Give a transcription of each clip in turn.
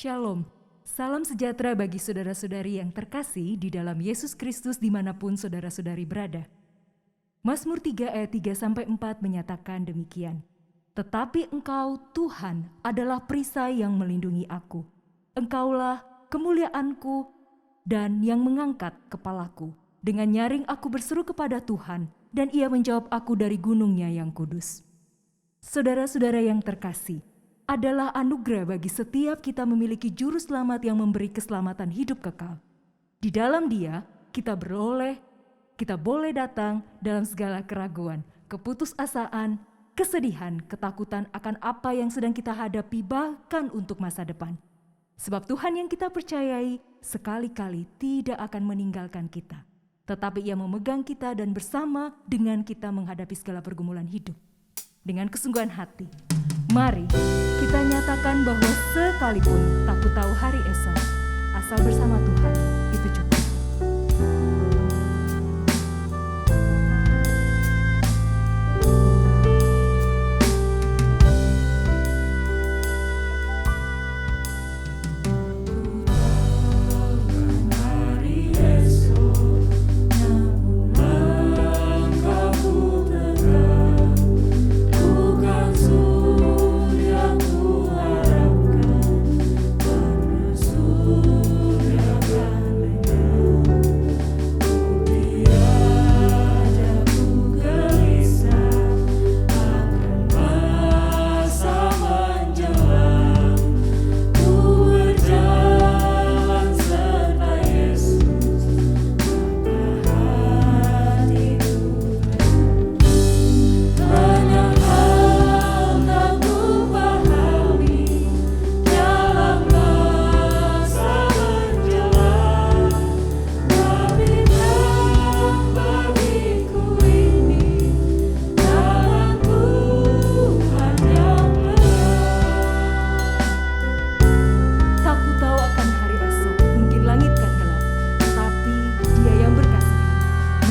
Shalom, salam sejahtera bagi saudara-saudari yang terkasih di dalam Yesus Kristus dimanapun saudara-saudari berada. Mazmur 3 ayat 3-4 menyatakan demikian. Tetapi Engkau, Tuhan, adalah perisai yang melindungi aku. Engkaulah kemuliaanku dan yang mengangkat kepalaku. Dengan nyaring aku berseru kepada Tuhan, dan Ia menjawab aku dari gunung-Nya yang kudus. Saudara-saudara yang terkasih, adalah anugerah bagi setiap kita memiliki juru selamat yang memberi keselamatan hidup kekal. Di dalam Dia, kita boleh datang dalam segala keraguan, keputusasaan, kesedihan, ketakutan akan apa yang sedang kita hadapi, bahkan untuk masa depan. Sebab Tuhan yang kita percayai sekali-kali tidak akan meninggalkan kita, tetapi Ia memegang kita dan bersama dengan kita menghadapi segala pergumulan hidup. Dengan kesungguhan hati, mari kita nyatakan bahwa sekalipun tak tahu hari esok, asal bersama Tuhan itu cukup.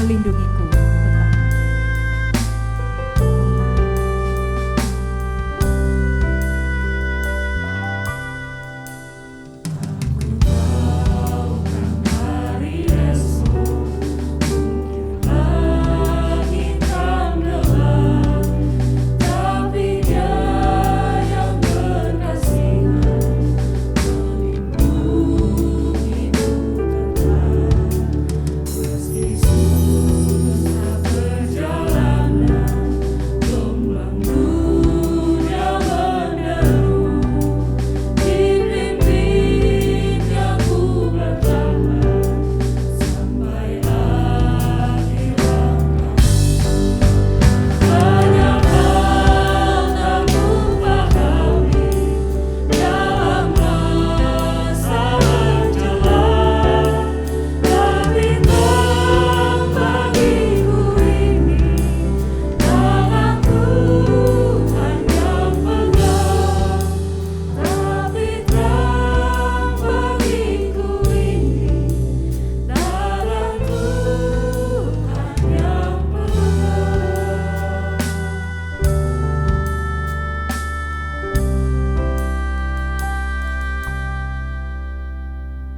Melindungiku tetap.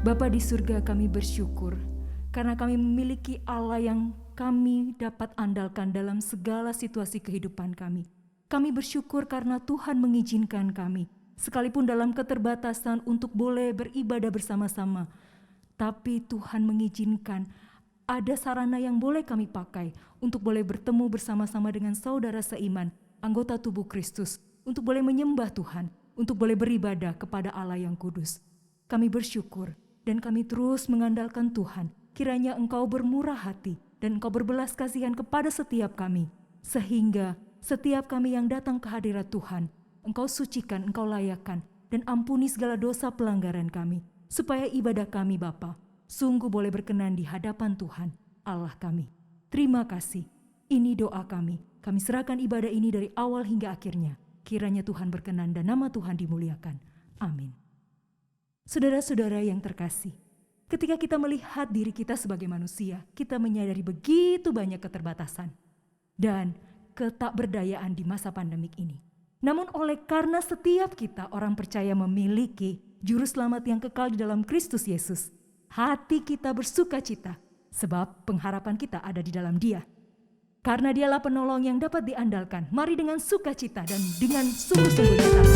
Bapa di surga, kami bersyukur karena kami memiliki Allah yang kami dapat andalkan dalam segala situasi kehidupan kami. Kami bersyukur karena Tuhan mengizinkan kami, sekalipun dalam keterbatasan, untuk boleh beribadah bersama-sama. Tapi Tuhan mengizinkan ada sarana yang boleh kami pakai untuk boleh bertemu bersama-sama dengan saudara seiman, anggota tubuh Kristus, untuk boleh menyembah Tuhan, untuk boleh beribadah kepada Allah yang kudus. Kami bersyukur dan kami terus mengandalkan Tuhan. Kiranya Engkau bermurah hati dan Engkau berbelas kasihan kepada setiap kami, sehingga setiap kami yang datang ke hadirat Tuhan, Engkau sucikan, Engkau layakkan, dan ampuni segala dosa pelanggaran kami, supaya ibadah kami Bapa sungguh boleh berkenan di hadapan Tuhan Allah kami. Terima kasih. Ini doa kami. Kami serahkan ibadah ini dari awal hingga akhirnya. Kiranya Tuhan berkenan dan nama Tuhan dimuliakan. Amin. Saudara-saudara yang terkasih, ketika kita melihat diri kita sebagai manusia, kita menyadari begitu banyak keterbatasan dan ketakberdayaan di masa pandemik ini. Namun karena setiap kita orang percaya memiliki Juru selamat yang kekal di dalam Kristus Yesus. Hati kita bersuka cita, sebab pengharapan kita ada di dalam Dia. Karena Dialah penolong yang dapat diandalkan, mari dengan sukacita dan dengan sungguh-sungguh nyatakan,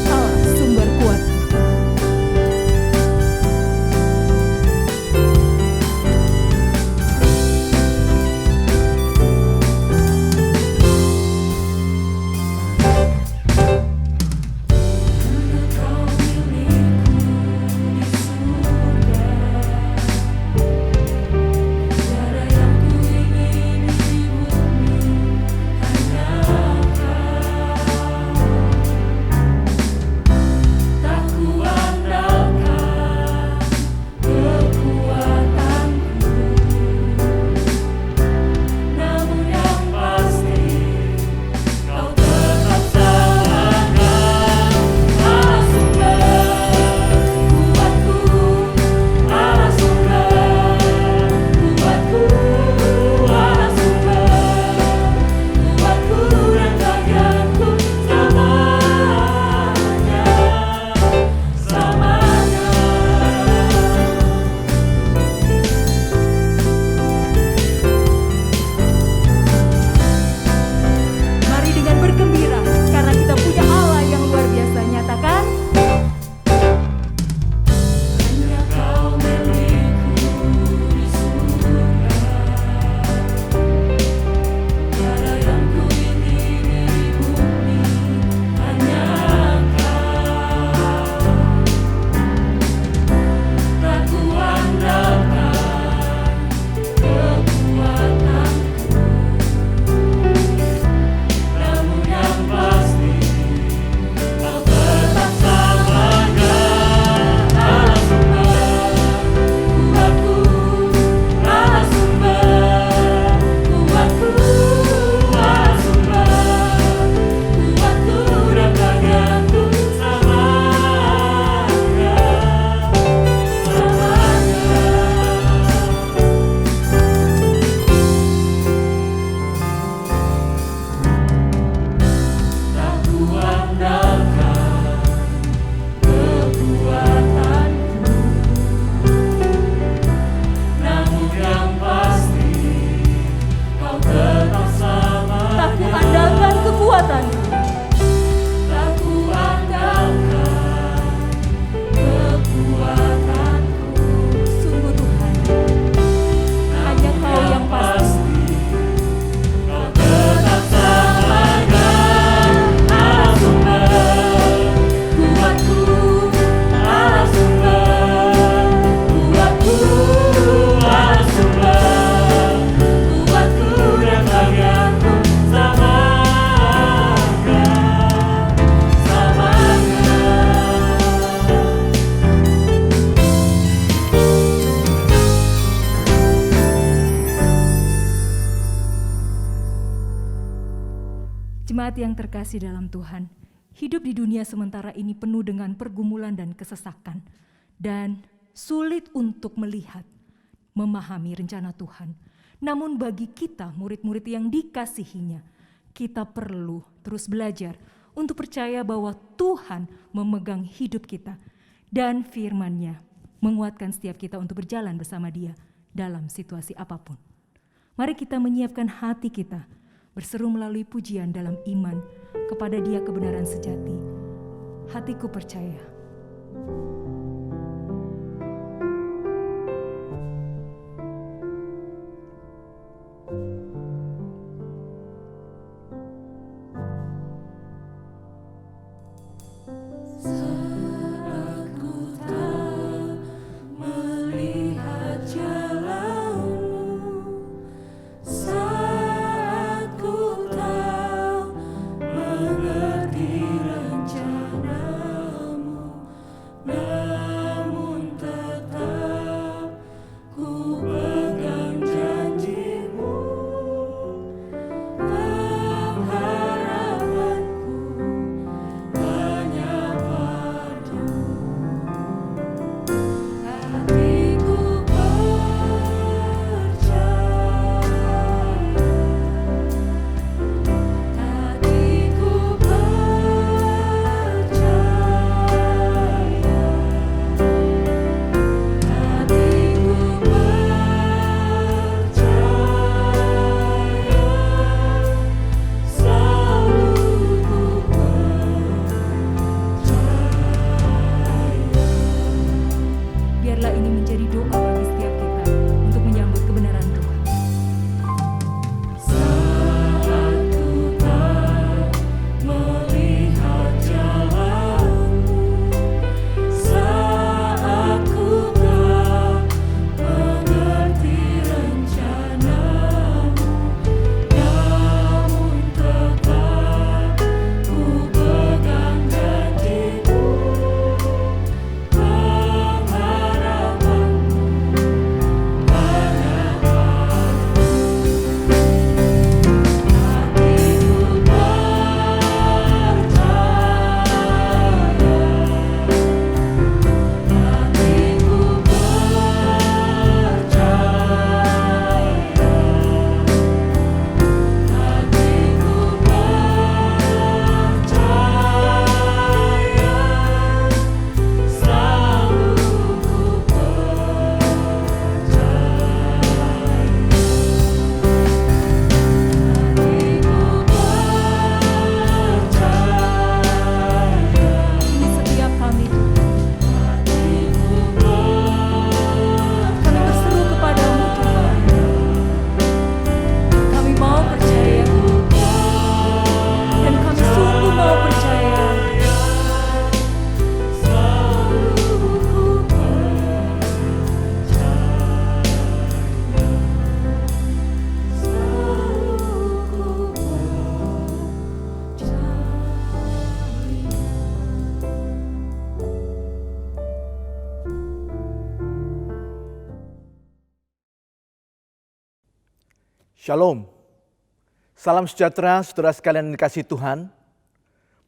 Allah sumber kuat. Jemaat yang terkasih dalam Tuhan, hidup di dunia sementara ini penuh dengan pergumulan dan kesesakan, dan sulit untuk melihat, memahami rencana Tuhan. Namun bagi kita, murid-murid yang dikasihinya, kita perlu terus belajar untuk percaya bahwa Tuhan memegang hidup kita, dan firman-Nya menguatkan setiap kita untuk berjalan bersama Dia dalam situasi apapun. Mari kita menyiapkan hati kita, berseru melalui pujian dalam iman kepada Dia kebenaran sejati. Hatiku percaya. Shalom. Salam sejahtera saudara sekalian yang dikasihi Tuhan.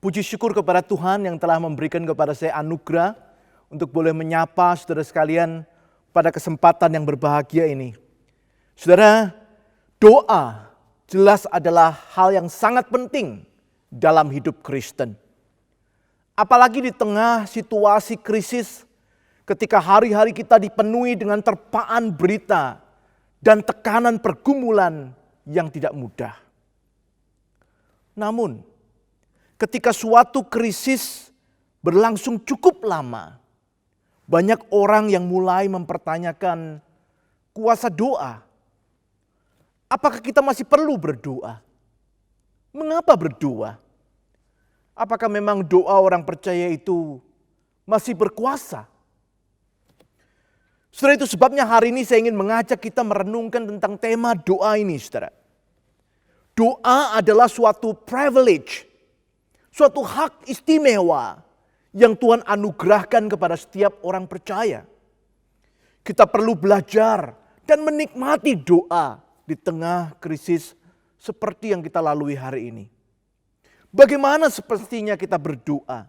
Puji syukur kepada Tuhan yang telah memberikan kepada saya anugerah untuk boleh menyapa saudara sekalian pada kesempatan yang berbahagia ini. Saudara, doa jelas adalah hal yang sangat penting dalam hidup Kristen. Apalagi di tengah situasi krisis ketika hari-hari kita dipenuhi dengan terpaan berita dan tekanan pergumulan yang tidak mudah. Namun, ketika suatu krisis berlangsung cukup lama, banyak orang yang mulai mempertanyakan kuasa doa. Apakah kita masih perlu berdoa? Mengapa berdoa? Apakah memang doa orang percaya itu masih berkuasa? Saudara, itu sebabnya hari ini saya ingin mengajak kita merenungkan tentang tema doa ini, saudara. Doa adalah suatu privilege, suatu hak istimewa yang Tuhan anugerahkan kepada setiap orang percaya. Kita perlu belajar dan menikmati doa di tengah krisis seperti yang kita lalui hari ini. Bagaimana sepertinya kita berdoa?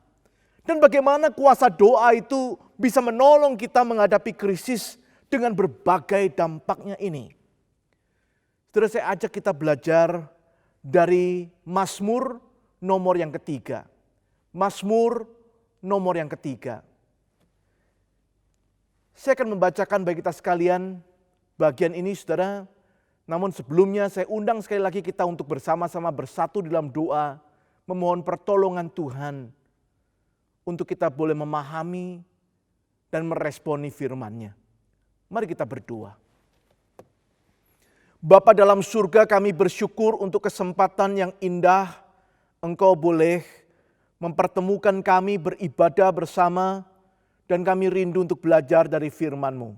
Dan bagaimana kuasa doa itu bisa menolong kita menghadapi krisis dengan berbagai dampaknya ini. Saudara, saya ajak kita belajar dari Mazmur nomor yang ketiga. Mazmur nomor yang ketiga. Saya akan membacakan bagi kita sekalian bagian ini, saudara. Namun sebelumnya saya undang sekali lagi kita untuk bersama-sama bersatu dalam doa, memohon pertolongan Tuhan untuk kita boleh memahami dan meresponi firman-Nya. Mari kita berdoa. Bapa dalam surga, kami bersyukur untuk kesempatan yang indah Engkau boleh mempertemukan kami beribadah bersama dan kami rindu untuk belajar dari firman-Mu.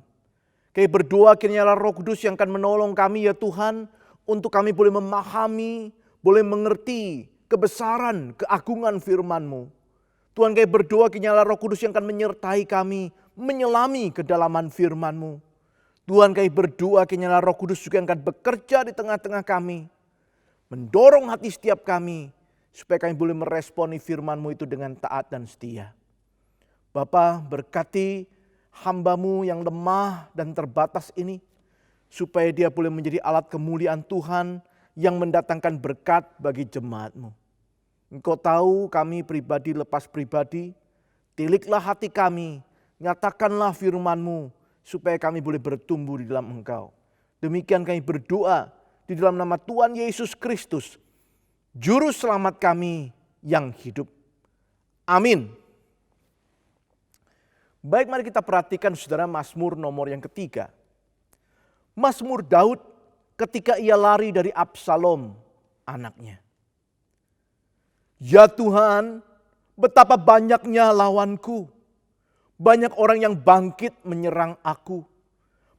Kami berdoa kiranya Roh Kudus yang akan menolong kami ya Tuhan untuk kami boleh memahami, boleh mengerti kebesaran, keagungan firman-Mu. Tuhan, kami berdoa kiranya Roh Kudus yang akan menyertai kami, menyelami kedalaman firman-Mu. Tuhan, kami berdoa kiranya Roh Kudus juga akan bekerja di tengah-tengah kami, mendorong hati setiap kami, supaya kami boleh meresponi firman-Mu itu dengan taat dan setia. Bapa, berkati hamba-Mu yang lemah dan terbatas ini, supaya dia boleh menjadi alat kemuliaan Tuhan yang mendatangkan berkat bagi jemaat-Mu. Engkau tahu kami pribadi lepas pribadi, tiliklah hati kami, nyatakanlah firman-Mu supaya kami boleh bertumbuh di dalam Engkau. Demikian kami berdoa di dalam nama Tuhan Yesus Kristus, Juru Selamat kami yang hidup. Amin. Baik, mari kita perhatikan saudara Mazmur nomor yang ketiga. Mazmur Daud ketika ia lari dari Absalom anaknya. Ya Tuhan, betapa banyaknya lawanku. Banyak orang yang bangkit menyerang aku.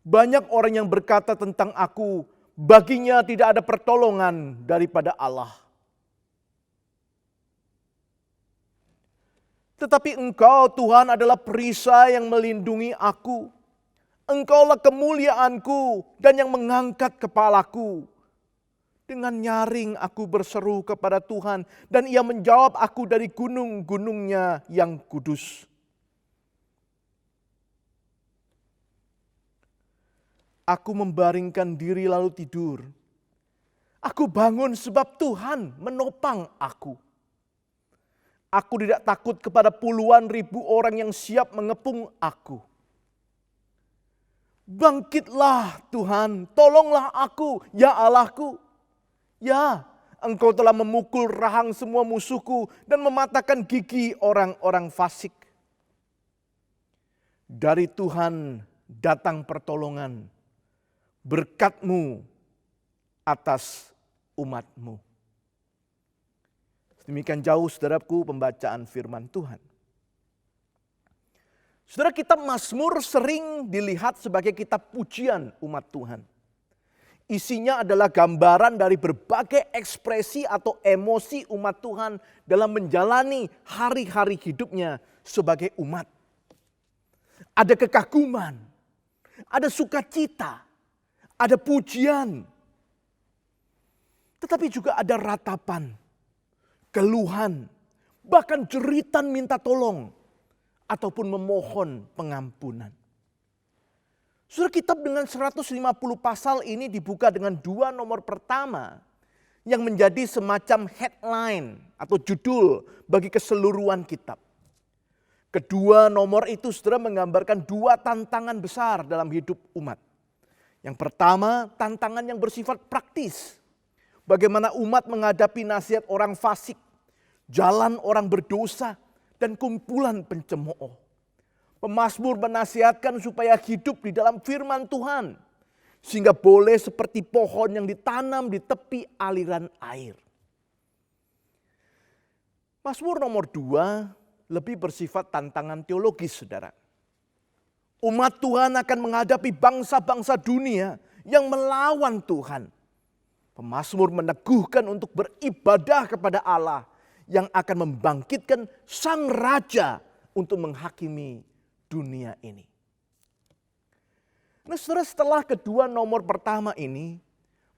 Banyak orang yang berkata tentang aku, baginya tidak ada pertolongan daripada Allah. Tetapi Engkau Tuhan adalah perisai yang melindungi aku. Engkaulah kemuliaanku dan yang mengangkat kepalaku. Dengan nyaring aku berseru kepada Tuhan dan Ia menjawab aku dari gunung-gunungnya yang kudus. Aku membaringkan diri lalu tidur. Aku bangun sebab Tuhan menopang aku. Aku tidak takut kepada puluhan ribu orang yang siap mengepung aku. Bangkitlah Tuhan, tolonglah aku, ya Allahku. Ya, Engkau telah memukul rahang semua musuhku dan mematahkan gigi orang-orang fasik. Dari Tuhan datang pertolongan, berkat-Mu atas umat-Mu. Demikian jauh saudaraku pembacaan firman Tuhan. Saudara, kitab Mazmur sering dilihat sebagai kitab pujian umat Tuhan. Isinya adalah gambaran dari berbagai ekspresi atau emosi umat Tuhan dalam menjalani hari-hari hidupnya sebagai umat. Ada kekaguman, ada sukacita, ada pujian. Tetapi juga ada ratapan, keluhan, bahkan jeritan minta tolong ataupun memohon pengampunan. Saudara, kitab dengan 150 pasal ini dibuka dengan 2 nomor pertama yang menjadi semacam headline atau judul bagi keseluruhan kitab. Kedua nomor itu saudara menggambarkan 2 tantangan besar dalam hidup umat. Yang pertama, tantangan yang bersifat praktis. Bagaimana umat menghadapi nasihat orang fasik, jalan orang berdosa, dan kumpulan pencemooh. Pemazmur menasihatkan supaya hidup di dalam firman Tuhan, sehingga boleh seperti pohon yang ditanam di tepi aliran air. Mazmur nomor 2 lebih bersifat tantangan teologis, saudara. Umat Tuhan akan menghadapi bangsa-bangsa dunia yang melawan Tuhan. Pemazmur meneguhkan untuk beribadah kepada Allah yang akan membangkitkan sang raja untuk menghakimi dunia ini. Nah, saudara, setelah kedua nomor pertama ini,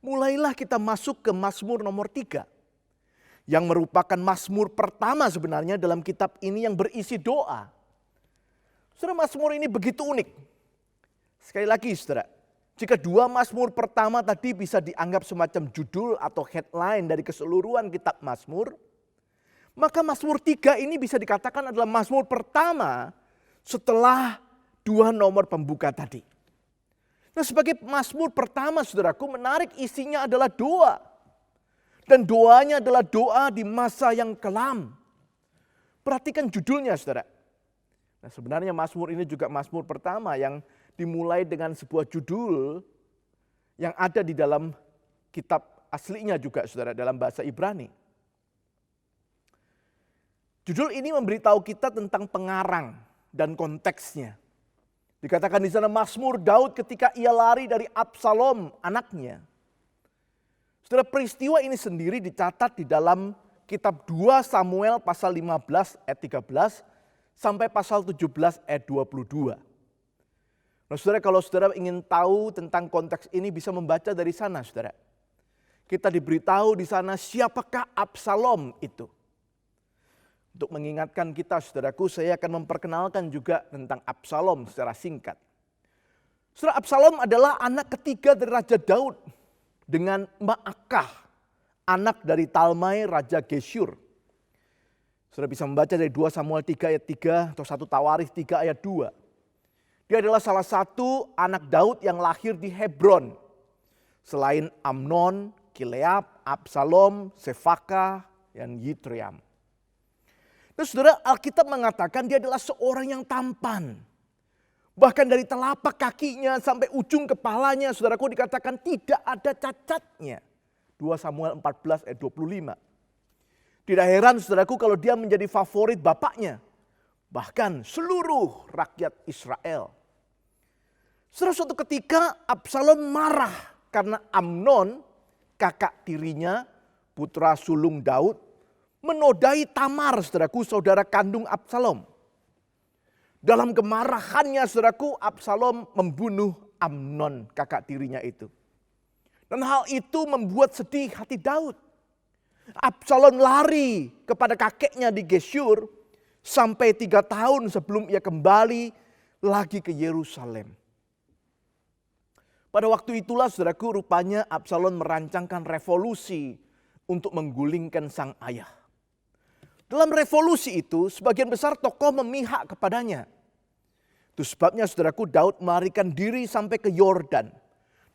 mulailah kita masuk ke Mazmur nomor 3. Yang merupakan Mazmur pertama sebenarnya dalam kitab ini yang berisi doa. Saudara, Mazmur ini begitu unik. Sekali lagi saudara, jika 2 Mazmur pertama tadi bisa dianggap semacam judul atau headline dari keseluruhan kitab Mazmur, maka Mazmur 3 ini bisa dikatakan adalah Mazmur pertama setelah 2 nomor pembuka tadi. Nah, sebagai Mazmur pertama saudaraku, menarik isinya adalah doa. Dan doanya adalah doa di masa yang kelam. Perhatikan judulnya saudara. Nah, sebenarnya Mazmur ini juga Mazmur pertama yang dimulai dengan sebuah judul yang ada di dalam kitab aslinya juga saudara, dalam bahasa Ibrani. Judul ini memberitahu kita tentang pengarang dan konteksnya. Dikatakan di sana Mazmur Daud ketika ia lari dari Absalom anaknya. Saudara, peristiwa ini sendiri dicatat di dalam kitab 2 Samuel pasal 15 ayat 13 sampai pasal 17 ayat 22. Nah, saudara, kalau saudara ingin tahu tentang konteks ini bisa membaca dari sana, saudara. Kita diberitahu di sana siapakah Absalom itu. Untuk mengingatkan kita, saudaraku, saya akan memperkenalkan juga tentang Absalom secara singkat. Saudara, Absalom adalah anak ketiga dari Raja Daud dengan Maakah, anak dari Talmai Raja Geshur. Saudara bisa membaca dari 2 Samuel 3 ayat 3 atau 1 Tawarikh 3 ayat 2. Dia adalah salah satu anak Daud yang lahir di Hebron. Selain Amnon, Kileab, Absalom, Sefaka, dan Yitream. Nah, saudara, Alkitab mengatakan dia adalah seorang yang tampan. Bahkan dari telapak kakinya sampai ujung kepalanya, saudaraku, dikatakan tidak ada cacatnya. 2 Samuel 14 ayat 25. Tidak heran saudaraku kalau dia menjadi favorit bapaknya. Bahkan seluruh rakyat Israel. Saudara, suatu ketika Absalom marah karena Amnon, kakak tirinya, putra sulung Daud, menodai Tamar, saudaraku, saudara kandung Absalom. Dalam kemarahannya, saudaraku, Absalom membunuh Amnon, kakak tirinya itu. Dan hal itu membuat sedih hati Daud. Absalom lari kepada kakeknya di Geshur sampai 3 tahun sebelum ia kembali lagi ke Yerusalem. Pada waktu itulah saudaraku, rupanya Absalom merancangkan revolusi untuk menggulingkan sang ayah. Dalam revolusi itu sebagian besar tokoh memihak kepadanya. Itu sebabnya saudaraku, Daud melarikan diri sampai ke Yordan.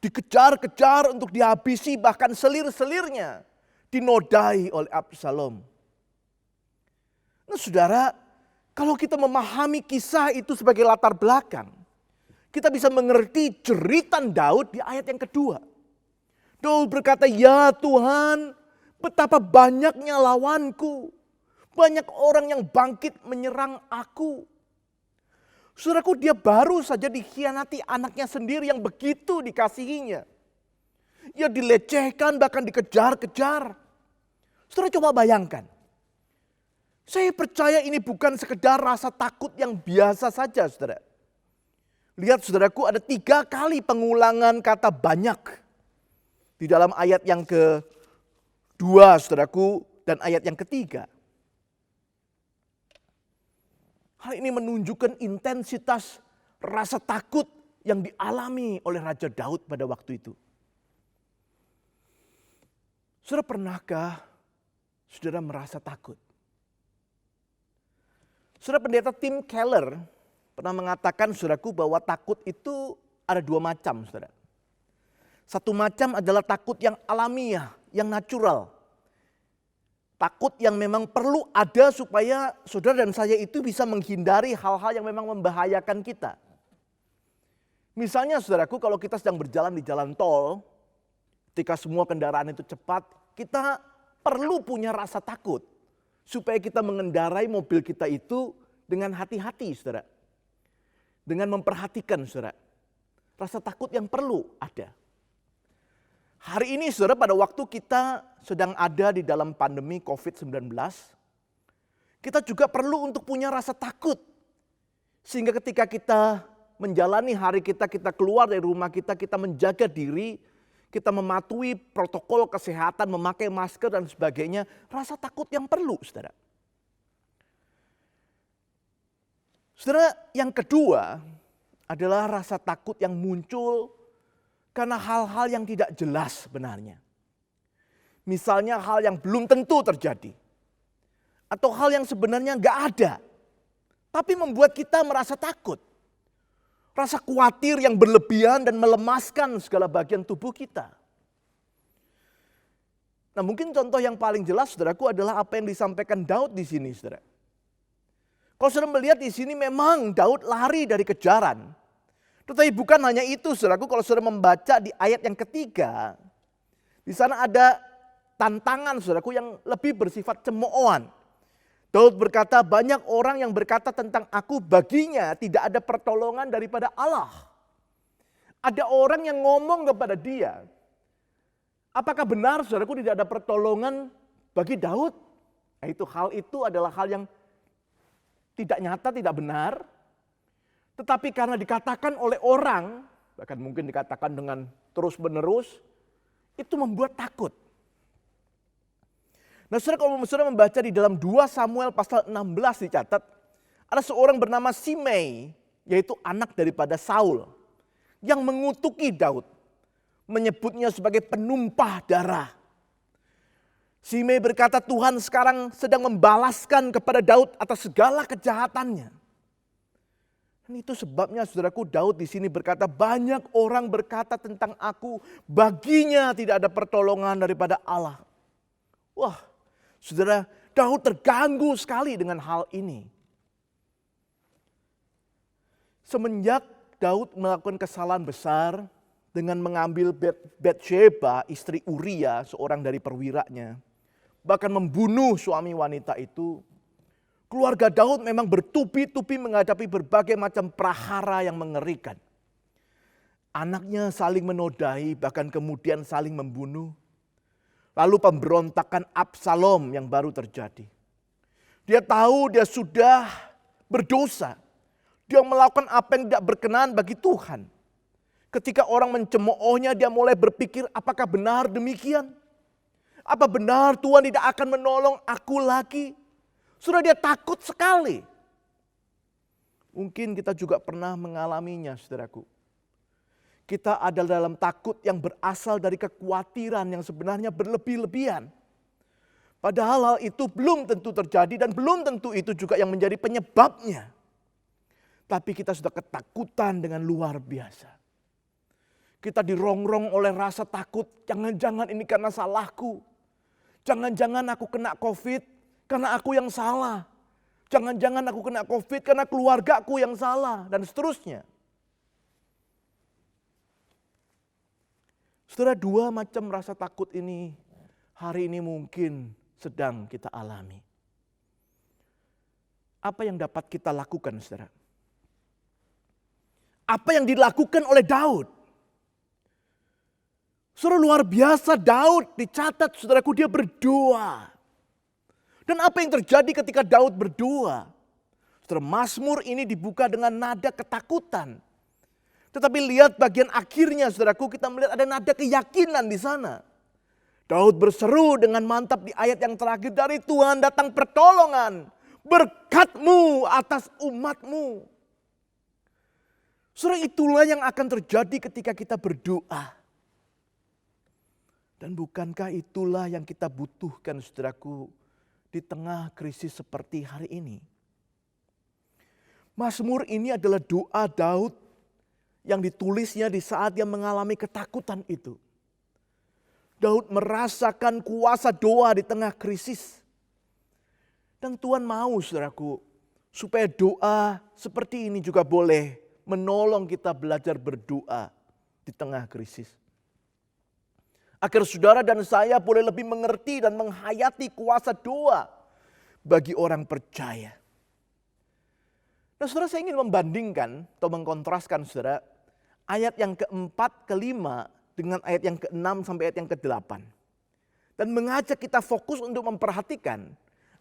Dikejar-kejar untuk dihabisi, bahkan selir-selirnya dinodai oleh Absalom. Nah saudara, kalau kita memahami kisah itu sebagai latar belakang, kita bisa mengerti jeritan Daud di ayat yang kedua. Daud berkata, "Ya Tuhan, betapa banyaknya lawanku. Banyak orang yang bangkit menyerang aku." Saudaraku, dia baru saja dikhianati anaknya sendiri yang begitu dikasihinya. Ia dilecehkan, bahkan dikejar-kejar. Saudara coba bayangkan. Saya percaya ini bukan sekedar rasa takut yang biasa saja, saudara. Lihat saudaraku, ada 3 kali pengulangan kata banyak. Di dalam ayat yang 2, saudaraku, dan ayat yang ketiga. Hal ini menunjukkan intensitas rasa takut yang dialami oleh Raja Daud pada waktu itu. Saudara, pernahkah saudara merasa takut? Saudara, pendeta Tim Keller pernah mengatakan, saudaraku, bahwa takut itu ada 2 macam, saudara. Satu macam adalah takut yang alamiah, yang natural. Takut yang memang perlu ada supaya saudara dan saya itu bisa menghindari hal-hal yang memang membahayakan kita. Misalnya, saudaraku, kalau kita sedang berjalan di jalan tol, ketika semua kendaraan itu cepat, kita perlu punya rasa takut. Supaya kita mengendarai mobil kita itu dengan hati-hati, saudara. Dengan memperhatikan, saudara. Rasa takut yang perlu ada. Hari ini, saudara, pada waktu kita sedang ada di dalam pandemi COVID-19, kita juga perlu untuk punya rasa takut. Sehingga ketika kita menjalani hari kita, kita keluar dari rumah kita menjaga diri, kita mematuhi protokol kesehatan, memakai masker dan sebagainya, rasa takut yang perlu, saudara. Saudara, yang kedua adalah rasa takut yang muncul karena hal-hal yang tidak jelas sebenarnya. Misalnya hal yang belum tentu terjadi. Atau hal yang sebenarnya nggak ada. Tapi membuat kita merasa takut. Rasa khawatir yang berlebihan dan melemaskan segala bagian tubuh kita. Nah, mungkin contoh yang paling jelas, saudaraku, adalah apa yang disampaikan Daud di sini, saudara. Kalau saudara melihat di sini memang Daud lari dari kejaran. Tetapi bukan hanya itu, saudaraku, kalau saudara membaca di ayat yang ketiga, di sana ada tantangan, saudaraku, yang lebih bersifat cemoohan. Daud berkata, banyak orang yang berkata tentang aku, baginya tidak ada pertolongan daripada Allah. Ada orang yang ngomong kepada dia, apakah benar, saudaraku, tidak ada pertolongan bagi Daud? Nah, hal itu adalah hal yang tidak nyata, tidak benar. Tetapi karena dikatakan oleh orang, bahkan mungkin dikatakan dengan terus menerus, itu membuat takut. Nah, saudara, kalau saudara membaca di dalam 2 Samuel pasal 16 dicatat, ada seorang bernama Simei, yaitu anak daripada Saul, yang mengutuki Daud, menyebutnya sebagai penumpah darah. Simei berkata, Tuhan sekarang sedang membalaskan kepada Daud atas segala kejahatannya. Dan itu sebabnya, saudaraku, Daud di sini berkata, banyak orang berkata tentang aku, baginya tidak ada pertolongan daripada Allah. Wah, saudara, Daud terganggu sekali dengan hal ini. Semenjak Daud melakukan kesalahan besar dengan mengambil Batsheba, istri Uria, seorang dari perwiranya, bahkan membunuh suami wanita itu, keluarga Daud memang bertubi-tubi menghadapi berbagai macam prahara yang mengerikan. Anaknya saling menodai, bahkan kemudian saling membunuh. Lalu pemberontakan Absalom yang baru terjadi. Dia tahu dia sudah berdosa. Dia melakukan apa yang tidak berkenan bagi Tuhan. Ketika orang mencemoohnya, dia mulai berpikir, apakah benar demikian? Apa benar Tuhan tidak akan menolong aku lagi? Sudah dia takut sekali. Mungkin kita juga pernah mengalaminya, saudaraku. Kita ada dalam takut yang berasal dari kekhawatiran yang sebenarnya berlebih-lebihan. Padahal hal itu belum tentu terjadi dan belum tentu itu juga yang menjadi penyebabnya. Tapi kita sudah ketakutan dengan luar biasa. Kita dirongrong oleh rasa takut, jangan-jangan ini karena salahku. Jangan-jangan aku kena COVID karena aku yang salah. Jangan-jangan aku kena COVID karena keluarga aku yang salah, dan seterusnya. Saudara, 2 macam rasa takut ini hari ini mungkin sedang kita alami. Apa yang dapat kita lakukan, saudara? Apa yang dilakukan oleh Daud? Saudara, luar biasa, Daud dicatat, saudaraku, dia berdoa. Dan apa yang terjadi ketika Daud berdoa? Saudara, Mazmur ini dibuka dengan nada ketakutan. Tetapi lihat bagian akhirnya, saudaraku, kita melihat ada nada keyakinan di sana. Daud berseru dengan mantap di ayat yang terakhir, dari Tuhan datang pertolongan, berkat-Mu atas umat-Mu. Saudara, itulah yang akan terjadi ketika kita berdoa. Dan bukankah itulah yang kita butuhkan, saudaraku, di tengah krisis seperti hari ini? Mazmur ini adalah doa Daud yang ditulisnya di saat dia mengalami ketakutan itu. Daud merasakan kuasa doa di tengah krisis. Dan Tuhan mau, saudaraku, supaya doa seperti ini juga boleh menolong kita belajar berdoa di tengah krisis. Agar saudara dan saya boleh lebih mengerti dan menghayati kuasa doa bagi orang percaya. Nah, saudara, saya ingin membandingkan atau mengkontraskan, saudara, ayat yang keempat, kelima dengan ayat yang keenam sampai ayat yang kedelapan. Dan mengajak kita fokus untuk memperhatikan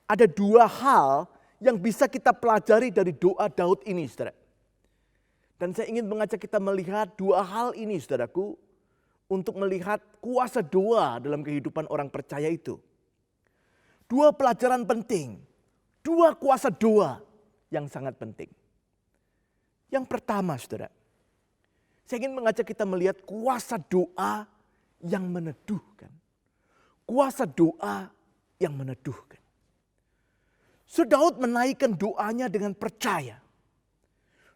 ada dua hal yang bisa kita pelajari dari doa Daud ini, saudara. Dan saya ingin mengajak kita melihat dua hal ini, saudaraku, untuk melihat kuasa doa dalam kehidupan orang percaya itu. Dua pelajaran penting, dua kuasa doa yang sangat penting. Yang pertama, saudara, saya ingin mengajak kita melihat kuasa doa yang meneduhkan. Kuasa doa yang meneduhkan. Daud menaikkan doanya dengan percaya.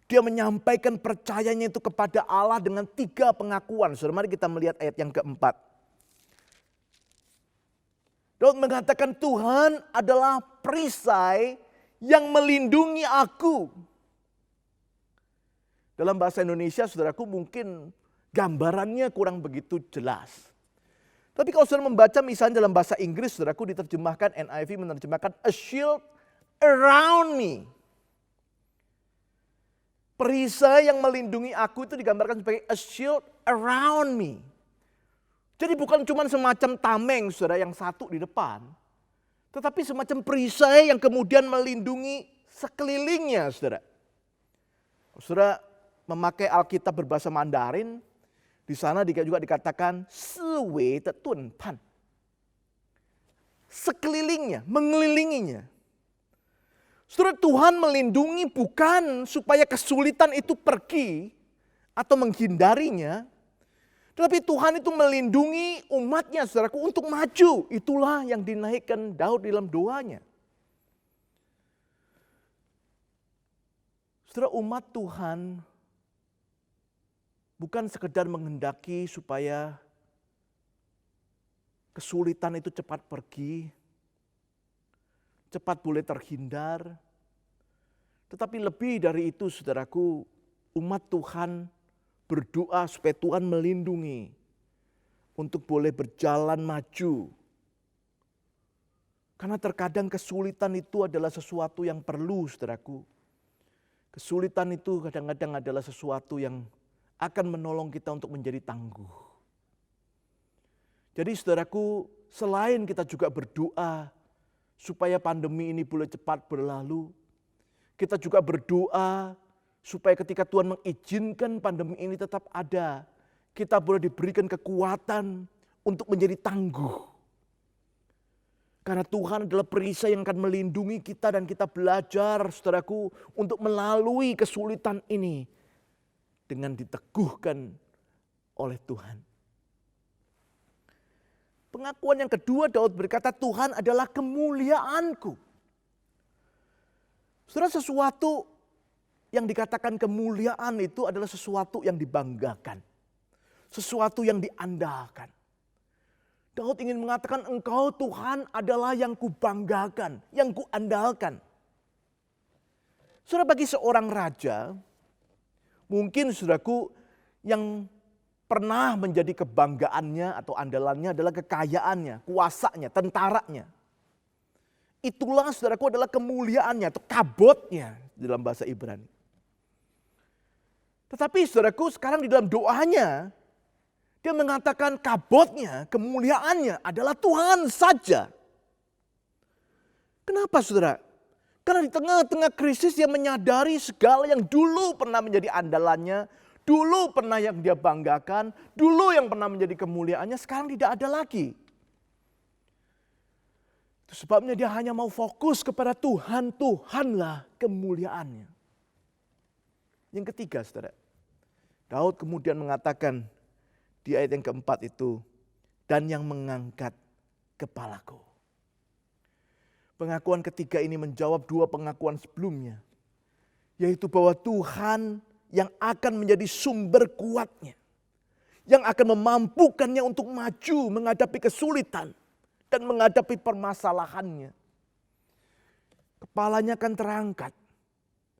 Dia menyampaikan percayanya itu kepada Allah dengan tiga pengakuan. Saudara, mari kita melihat ayat yang keempat. Daud mengatakan, Tuhan adalah perisai yang melindungi aku. Dalam bahasa Indonesia, saudaraku, mungkin gambarannya kurang begitu jelas. Tapi kalau saudara membaca misalnya dalam bahasa Inggris, saudaraku, diterjemahkan, NIV menerjemahkan a shield around me. Perisai yang melindungi aku itu digambarkan sebagai a shield around me. Jadi bukan cuma semacam tameng, saudara, yang satu di depan. Tetapi semacam perisai yang kemudian melindungi sekelilingnya, saudara. Saudara memakai Alkitab berbahasa Mandarin, di sana juga dikatakan siwei tetun pan. Sekelilingnya, mengelilinginya. Saudara, Tuhan melindungi bukan supaya kesulitan itu pergi atau menghindarinya. Tetapi Tuhan itu melindungi umatnya, saudaraku, untuk maju. Itulah yang dinaikkan Daud dalam doanya. Saudara, umat Tuhan bukan sekedar menghendaki supaya kesulitan itu cepat pergi, cepat boleh terhindar. Tetapi lebih dari itu, saudaraku, umat Tuhan berdoa supaya Tuhan melindungi untuk boleh berjalan maju. Karena terkadang kesulitan itu adalah sesuatu yang perlu, saudaraku. Kesulitan itu kadang-kadang adalah sesuatu yang akan menolong kita untuk menjadi tangguh. Jadi, saudaraku, selain kita juga berdoa supaya pandemi ini boleh cepat berlalu, kita juga berdoa supaya ketika Tuhan mengizinkan pandemi ini tetap ada, kita boleh diberikan kekuatan untuk menjadi tangguh. Karena Tuhan adalah perisai yang akan melindungi kita dan kita belajar, saudaraku, untuk melalui kesulitan ini dengan diteguhkan oleh Tuhan. Pengakuan yang kedua, Daud berkata, Tuhan adalah kemuliaanku. Saudara, sesuatu yang dikatakan kemuliaan itu adalah sesuatu yang dibanggakan. Sesuatu yang diandalkan. Daud ingin mengatakan, Engkau Tuhan adalah yang kubanggakan, yang kuandalkan. Saudara, bagi seorang raja, mungkin saudaraku yang pernah menjadi kebanggaannya atau andalannya adalah kekayaannya, kuasanya, tentaranya. Itulah, saudaraku, adalah kemuliaannya atau kabotnya dalam bahasa Ibrani. Tetapi saudaraku, sekarang di dalam doanya, dia mengatakan kabotnya, kemuliaannya adalah Tuhan saja. Kenapa, saudara? Karena di tengah-tengah krisis dia menyadari segala yang dulu pernah menjadi andalannya, dulu pernah yang dia banggakan, dulu yang pernah menjadi kemuliaannya, sekarang tidak ada lagi. Itu sebabnya dia hanya mau fokus kepada Tuhan, Tuhanlah kemuliaannya. Yang ketiga, saudara, Daud kemudian mengatakan di ayat yang keempat itu, dan yang mengangkat kepalaku. Pengakuan ketiga ini menjawab dua pengakuan sebelumnya, yaitu bahwa Tuhan yang akan menjadi sumber kuatnya, yang akan memampukannya untuk maju menghadapi kesulitan dan menghadapi permasalahannya. Kepalanya akan terangkat.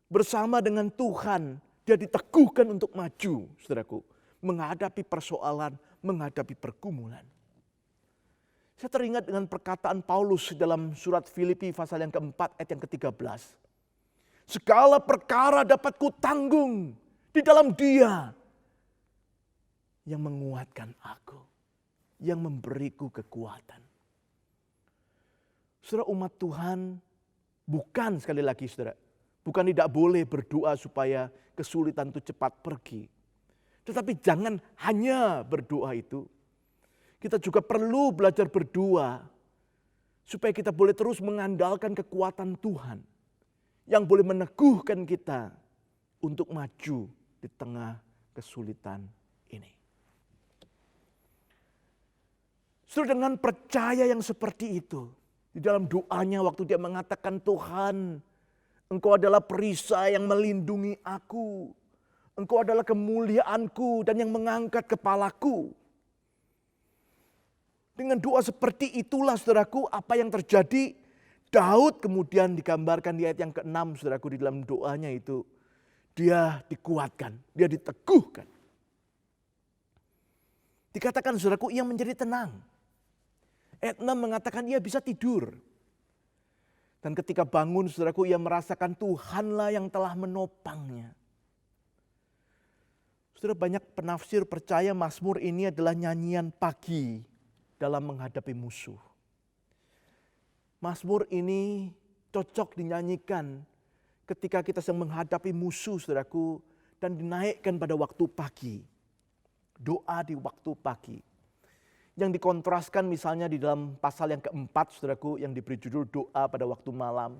Bersama dengan Tuhan, dia diteguhkan untuk maju, saudaraku, menghadapi persoalan, menghadapi pergumulan. Saya teringat dengan perkataan Paulus dalam surat Filipi pasal yang keempat ayat yang ke-13. Segala perkara dapat kutanggung di dalam Dia yang menguatkan aku, yang memberiku kekuatan. Saudara, umat Tuhan bukan, sekali lagi saudara, bukan tidak boleh berdoa supaya kesulitan itu cepat pergi. Tetapi jangan hanya berdoa itu. Kita juga perlu belajar berdoa supaya kita boleh terus mengandalkan kekuatan Tuhan yang boleh meneguhkan kita untuk maju di tengah kesulitan ini. Saudara, dengan percaya yang seperti itu, di dalam doanya waktu dia mengatakan, Tuhan, Engkau adalah perisai yang melindungi aku. Engkau adalah kemuliaanku dan yang mengangkat kepalaku. Dengan doa seperti itulah, saudaraku, apa yang terjadi. Daud kemudian digambarkan di ayat yang ke-6, saudaraku, di dalam doanya itu. Dia dikuatkan, dia diteguhkan. Dikatakan, saudaraku, ia menjadi tenang. Ayat 6 mengatakan ia bisa tidur. Dan ketika bangun, saudaraku, ia merasakan Tuhanlah yang telah menopangnya. Saudara, banyak penafsir percaya Mazmur ini adalah nyanyian pagi dalam menghadapi musuh. Mazmur ini cocok dinyanyikan ketika kita sedang menghadapi musuh, saudaraku, dan dinaikkan pada waktu pagi. Doa di waktu pagi. Yang dikontraskan misalnya di dalam pasal yang keempat, saudaraku, yang diberi judul doa pada waktu malam.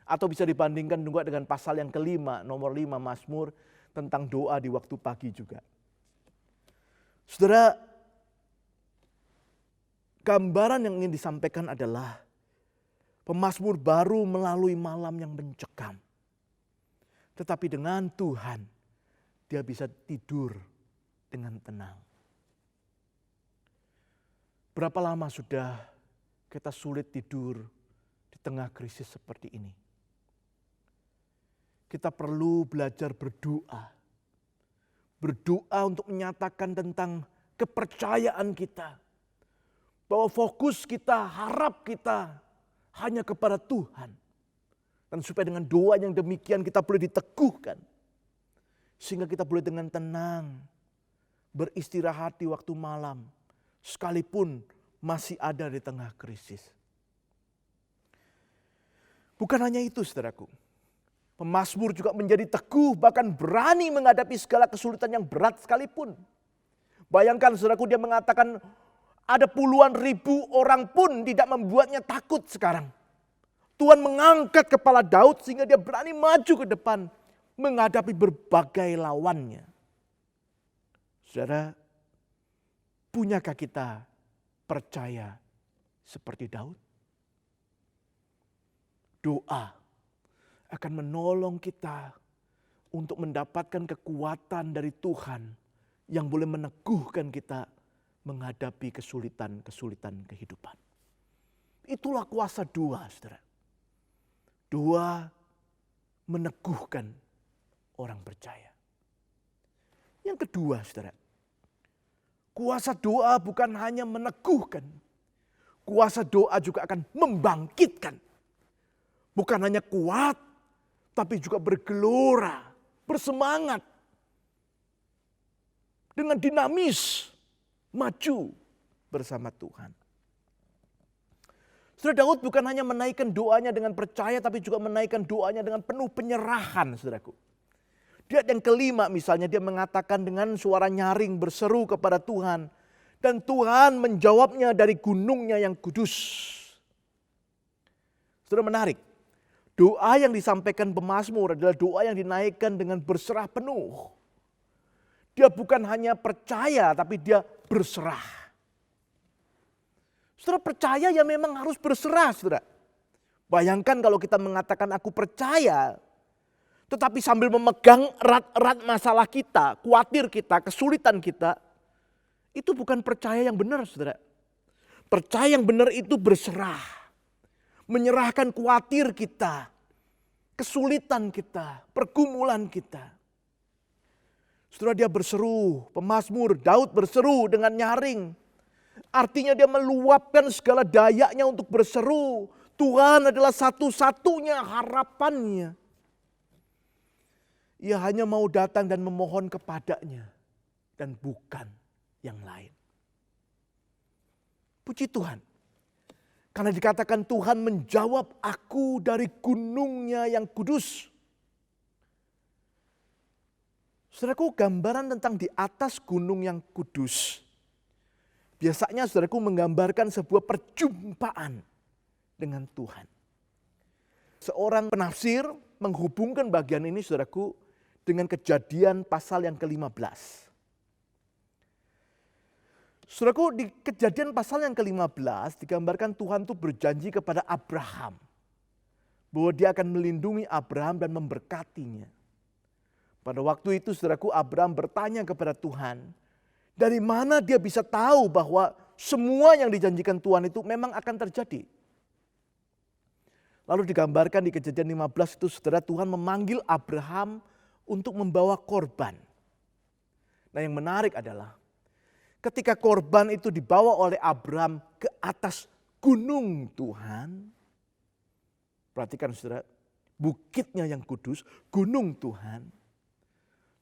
Atau bisa dibandingkan juga dengan pasal yang kelima, nomor 5 Mazmur, tentang doa di waktu pagi juga. Saudara, gambaran yang ingin disampaikan adalah pemazmur baru melalui malam yang mencekam. Tetapi dengan Tuhan, dia bisa tidur dengan tenang. Berapa lama sudah kita sulit tidur di tengah krisis seperti ini? Kita perlu belajar berdoa. Berdoa untuk menyatakan tentang kepercayaan kita. Bahwa fokus kita, harap kita hanya kepada Tuhan. Dan supaya dengan doa yang demikian kita boleh diteguhkan. Sehingga kita boleh dengan tenang beristirahat di waktu malam. Sekalipun masih ada di tengah krisis. Bukan hanya itu, saudaraku. Pemazmur juga menjadi teguh, bahkan berani menghadapi segala kesulitan yang berat sekalipun. Bayangkan, saudaraku, dia mengatakan ada puluhan ribu orang pun tidak membuatnya takut sekarang. Tuhan mengangkat kepala Daud sehingga dia berani maju ke depan menghadapi berbagai lawannya. Saudara, punyakah kita percaya seperti Daud? Doa akan menolong kita untuk mendapatkan kekuatan dari Tuhan yang boleh meneguhkan kita menghadapi kesulitan-kesulitan kehidupan. Itulah kuasa doa, saudara. Doa meneguhkan orang percaya. Yang kedua, saudara, kuasa doa bukan hanya meneguhkan, kuasa doa juga akan membangkitkan. Bukan hanya kuat, tapi juga bergelora, bersemangat, dengan dinamis, maju bersama Tuhan. Saudara, Daud bukan hanya menaikkan doanya dengan percaya, tapi juga menaikkan doanya dengan penuh penyerahan, saudaraku. Di ayat yang kelima misalnya dia mengatakan dengan suara nyaring berseru kepada Tuhan. Dan Tuhan menjawabnya dari gunungnya yang kudus. Saudara, menarik. Doa yang disampaikan pemazmur adalah doa yang dinaikkan dengan berserah penuh. Dia bukan hanya percaya, tapi dia berserah. Saudara, percaya ya memang harus berserah, saudara. Bayangkan kalau kita mengatakan aku percaya, tetapi sambil memegang erat-erat masalah kita, khawatir kita, kesulitan kita, itu bukan percaya yang benar, saudara. Percaya yang benar itu berserah. Menyerahkan khawatir kita, kesulitan kita, pergumulan kita. Saudara, dia berseru, pemazmur Daud berseru dengan nyaring. Artinya dia meluapkan segala dayanya untuk berseru. Tuhan adalah satu-satunya harapannya. Ia hanya mau datang dan memohon kepadanya dan bukan yang lain. Puji Tuhan. Karena dikatakan Tuhan menjawab aku dari gunungnya yang kudus. Saudaraku, gambaran tentang di atas gunung yang kudus. Biasanya saudaraku menggambarkan sebuah perjumpaan dengan Tuhan. Seorang penafsir menghubungkan bagian ini saudaraku dengan Kejadian pasal yang ke-15. Saudaraku, di Kejadian pasal yang ke-15 digambarkan Tuhan itu berjanji kepada Abraham bahwa dia akan melindungi Abraham dan memberkatinya. Pada waktu itu saudaraku, Abraham bertanya kepada Tuhan, dari mana dia bisa tahu bahwa semua yang dijanjikan Tuhan itu memang akan terjadi. Lalu digambarkan di Kejadian 15 itu saudara, Tuhan memanggil Abraham untuk membawa korban. Nah, yang menarik adalah ketika korban itu dibawa oleh Abraham ke atas gunung Tuhan. Perhatikan saudara, bukitnya yang kudus, gunung Tuhan.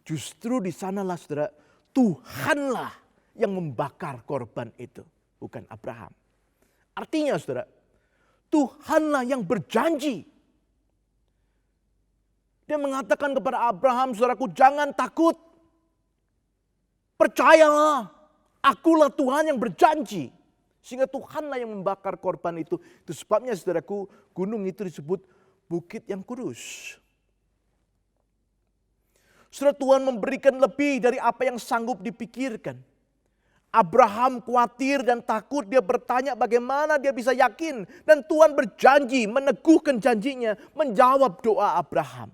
Justru di sanalah saudara, Tuhanlah yang membakar korban itu, bukan Abraham. Artinya saudara, Tuhanlah yang berjanji. Dia mengatakan kepada Abraham, saudaraku, jangan takut. Percayalah, akulah Tuhan yang berjanji. Sehingga Tuhanlah yang membakar korban itu. Itu sebabnya saudaraku, gunung itu disebut bukit yang kudus. Saudara, Tuhan memberikan lebih dari apa yang sanggup dipikirkan. Abraham khawatir dan takut, dia bertanya bagaimana dia bisa yakin. Dan Tuhan berjanji, meneguhkan janjinya, menjawab doa Abraham.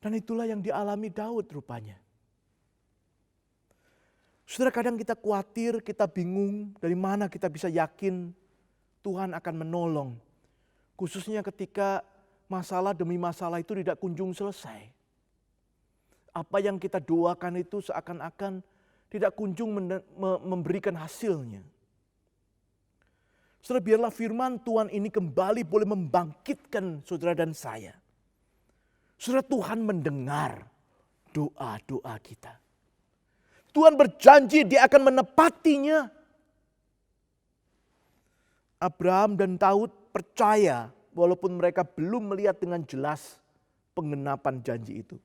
Dan itulah yang dialami Daud rupanya. Saudara, kadang kita khawatir, kita bingung dari mana kita bisa yakin Tuhan akan menolong. Khususnya ketika masalah demi masalah itu tidak kunjung selesai. Apa yang kita doakan itu seakan-akan tidak kunjung memberikan hasilnya. Saudara, biarlah firman Tuhan ini kembali boleh membangkitkan saudara dan saya. Saudara, Tuhan mendengar doa-doa kita. Tuhan berjanji dia akan menepatinya. Abraham dan Daud percaya walaupun mereka belum melihat dengan jelas penggenapan janji itu.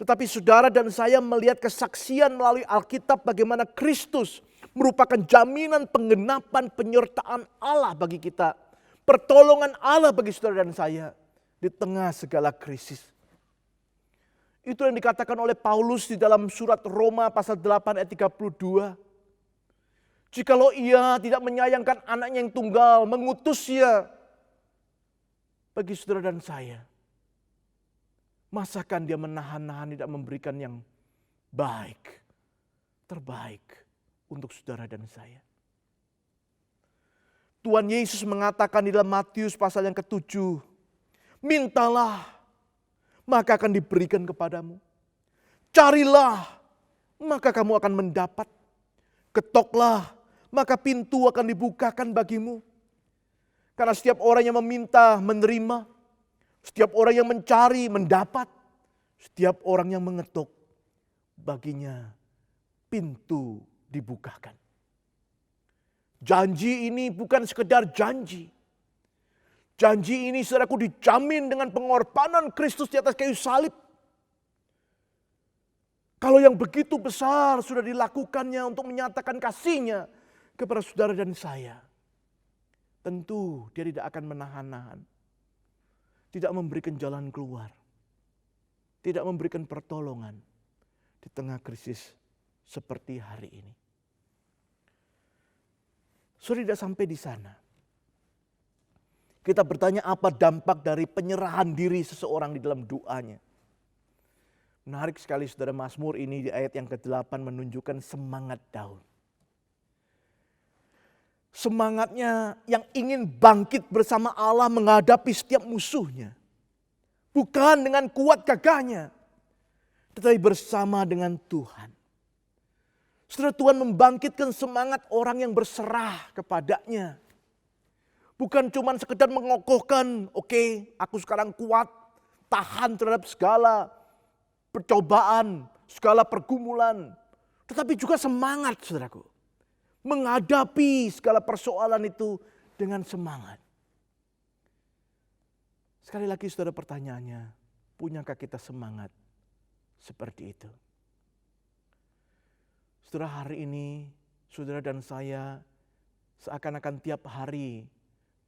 Tetapi saudara dan saya melihat kesaksian melalui Alkitab bagaimana Kristus merupakan jaminan penggenapan penyertaan Allah bagi kita. Pertolongan Allah bagi saudara dan saya di tengah segala krisis. Itu yang dikatakan oleh Paulus di dalam surat Roma pasal 8 ayat 32. Jikalau ia tidak menyayangkan anaknya yang tunggal, mengutusnya bagi saudara dan saya, masakan dia menahan-nahan tidak memberikan yang baik, terbaik untuk saudara dan saya. Tuhan Yesus mengatakan di dalam Matius pasal yang ke-7, mintalah maka akan diberikan kepadamu. Carilah maka kamu akan mendapat. Ketoklah maka pintu akan dibukakan bagimu. Karena setiap orang yang meminta menerima. Setiap orang yang mencari mendapat. Setiap orang yang mengetuk baginya pintu dibukakan. Janji ini bukan sekedar janji. Janji ini saudaraku dijamin dengan pengorbanan Kristus di atas kayu salib. Kalau yang begitu besar sudah dilakukannya untuk menyatakan kasihnya kepada saudara dan saya. tentu dia tidak akan menahan-nahan. Tidak memberikan jalan keluar. Tidak memberikan pertolongan di tengah krisis seperti hari ini. Sudah tidak sampai di sana. Kita bertanya apa dampak dari penyerahan diri seseorang di dalam doanya. Menarik sekali saudara, Mazmur ini di ayat yang ke-8 menunjukkan semangat Daud. Semangatnya yang ingin bangkit bersama Allah menghadapi setiap musuhnya. Bukan dengan kuat gagahnya, tetapi bersama dengan Tuhan. Saudara, Tuhan membangkitkan semangat orang yang berserah kepadanya. Bukan cuma sekedar mengokohkan, oke, aku sekarang kuat, tahan terhadap segala percobaan, segala pergumulan. Tetapi juga semangat, saudaraku. Menghadapi segala persoalan itu dengan semangat. Sekali lagi saudara, pertanyaannya, punyakah kita semangat seperti itu? Saudara, hari ini saudara dan saya seakan-akan tiap hari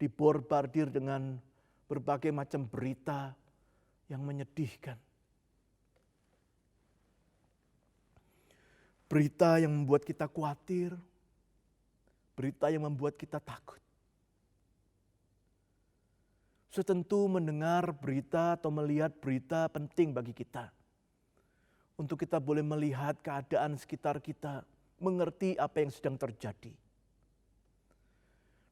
dibombardir dengan berbagai macam berita yang menyedihkan. Berita yang membuat kita khawatir, berita yang membuat kita takut. Tentu mendengar berita atau melihat berita penting bagi kita. Untuk kita boleh melihat keadaan sekitar kita, mengerti apa yang sedang terjadi.